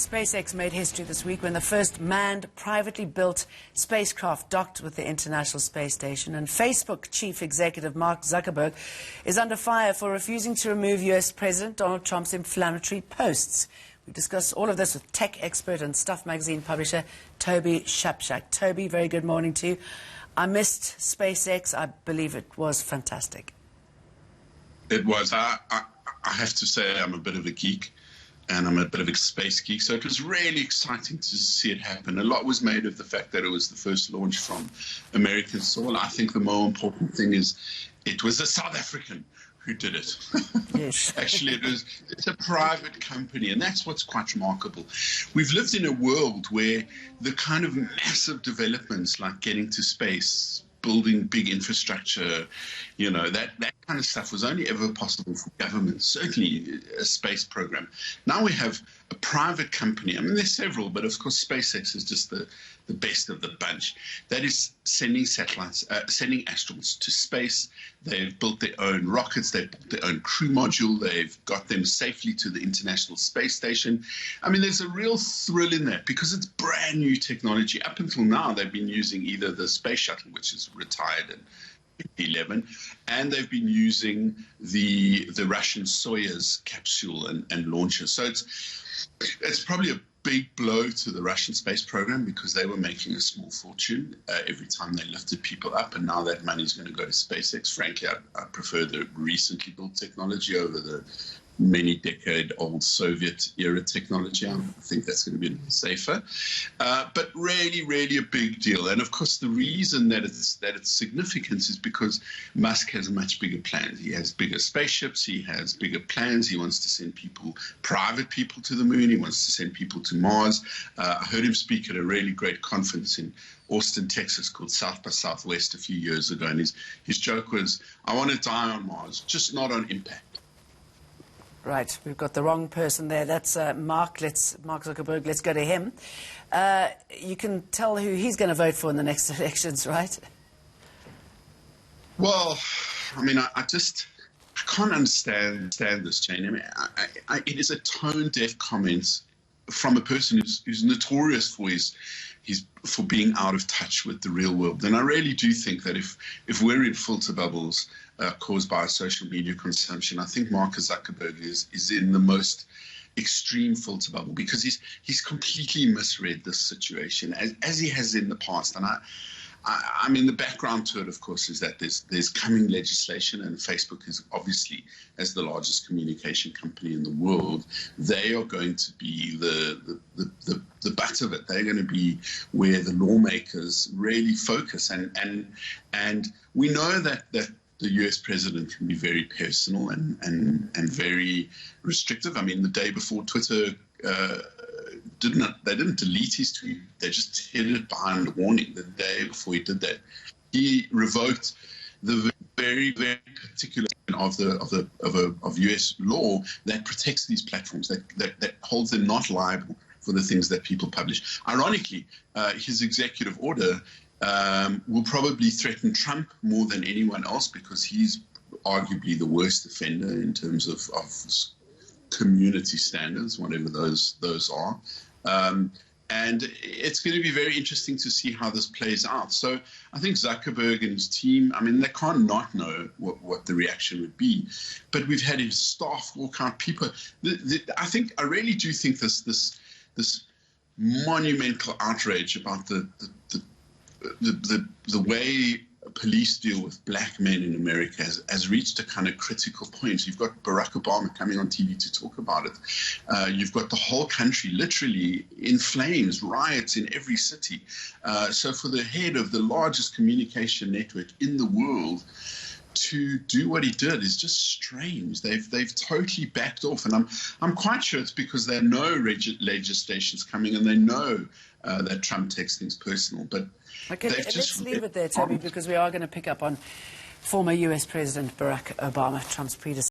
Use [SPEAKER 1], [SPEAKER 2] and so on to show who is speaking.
[SPEAKER 1] SpaceX made history this week when the first manned, privately built spacecraft docked with the International Space Station. And Facebook chief executive Mark Zuckerberg is under fire for refusing to remove US President Donald Trump's inflammatory posts. We discuss all of this with tech expert and Stuff magazine publisher Toby Shapshak. Toby, very good morning to you. I missed SpaceX. I believe it was fantastic.
[SPEAKER 2] It was. I have to say I'm a bit of a geek. And I'm a bit of a space geek, so it was really exciting to see it happen. A lot was made of the fact that it was the first launch from American soil. I think the more important thing is it was a South African who did it.
[SPEAKER 1] Yes.
[SPEAKER 2] Actually, it's a private company, and that's what's quite remarkable. We've lived in a world where the kind of massive developments like getting to space, building big infrastructure, you know, that kind of stuff was only ever possible for government, certainly a space program. Now we have a private company. I mean, there's several, but of course SpaceX is just the best of the bunch. That is sending satellites, sending astronauts to space. They've built their own rockets. They've built their own crew module. They've got them safely to the International Space Station. I mean, there's a real thrill in that because it's brand new technology. Up until now, they've been using either the space shuttle, which is retired in 2011, and they've been using the Russian Soyuz capsule and launchers. So it's probably a big blow to the Russian space program because they were making a small fortune every time they lifted people up, and now that money is going to go to SpaceX. Frankly, I prefer the recently built technology over the many decade-old Soviet-era technology. I think that's going to be safer. But really, really a big deal. And of course, the reason that it's significant is because Musk has much bigger plans. He has bigger spaceships. He has bigger plans. He wants to send people, private people, to the moon. He wants to send people to Mars. I heard him speak at a really great conference in Austin, Texas, called South by Southwest a few years ago. And his joke was, I want to die on Mars, just not on impact.
[SPEAKER 1] Right, we've got the wrong person there. That's Mark Zuckerberg. Let's go to him. You can tell who he's going to vote for in the next elections, right?
[SPEAKER 2] Well, I mean, I can't understand this, Jane. I mean, it is a tone-deaf comment from a person who's notorious for being out of touch with the real world. And I really do think that if we're in filter bubbles caused by social media consumption, I think Mark Zuckerberg is in the most extreme filter bubble because he's completely misread this situation as he has in the past. And I mean, the background to it, of course, is that there's coming legislation, and Facebook is obviously, as the largest communication company in the world, they are going to be the butt of it. They're going to be where the lawmakers really focus, and we know that the US president can be very personal and very restrictive. I mean, the day before Twitter they didn't delete his tweet. They just hid it behind a warning. The day before he did that, he revoked the very, very particular of US law that protects these platforms, that holds them not liable for the things that people publish. Ironically, his executive order will probably threaten Trump more than anyone else because he's arguably the worst offender in terms of community standards, whatever those are. And it's going to be very interesting to see how this plays out. So I think Zuckerberg and his team, I mean, they can't not know what the reaction would be. But we've had his staff walk out, people. I really do think this monumental outrage about the way police deal with black men in America has reached a kind of critical point. You've got Barack Obama coming on TV to talk about it. You've got the whole country literally in flames, riots in every city. So for the head of the largest communication network in the world to do what he did is just strange. They've totally backed off, and I'm quite sure it's because they know legislation's coming and they know that Trump takes things personal. But
[SPEAKER 1] okay, let's leave it there, Toby, because we are going to pick up on former US President Barack Obama, Trump's predecessor.